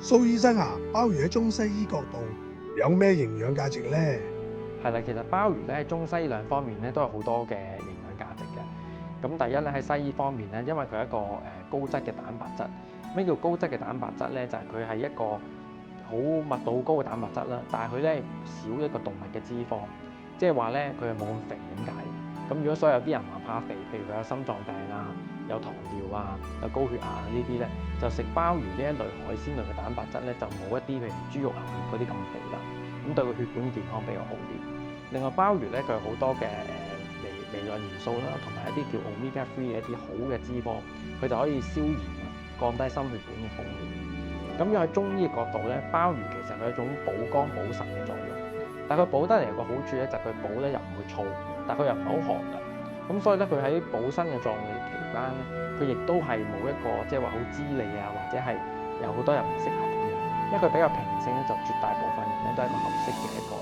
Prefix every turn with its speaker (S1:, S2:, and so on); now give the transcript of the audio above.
S1: 蘇醫生啊，鮑魚喺中西醫角度有咩營養價值呢？
S2: 係啦，其實鮑魚咧喺中西醫兩方面咧都有好多嘅營養價值嘅。咁第一咧喺西醫方面咧，因為佢係一個高質嘅蛋白質。咩叫高質嘅蛋白質咧？就係佢係一個好密度好高嘅蛋白質啦，但係佢咧少一個動物嘅脂肪，即係話咧佢係冇咁肥咁解。咁如果所有啲人話怕肥，譬如佢有心臟病啊、有糖尿啊、有高血壓呢啲咧，就食鮑魚呢一類海鮮類嘅蛋白質咧，就冇一啲譬如豬肉、牛肉嗰啲咁肥啦。咁對個血管健康比較好啲。另外鮑魚咧，佢有好多嘅微量元素啦，同埋一啲叫 omega 3嘅一啲好嘅脂肪，佢就可以消炎啊，降低心血管嘅風險。咁要喺中醫嘅角度咧，鮑魚其實係一種補肝補腎嘅作用，但係佢補得嚟有個好處咧，就係佢補咧又唔會燥，但係佢又唔係好寒嘅。咁所以咧，佢喺補身嘅狀況期間咧，佢亦都係冇一個即係話好滋膩啊，或者係有好多人唔適合咁樣，因為佢比較平性咧，就絕大部分人咧都係一個合適嘅一個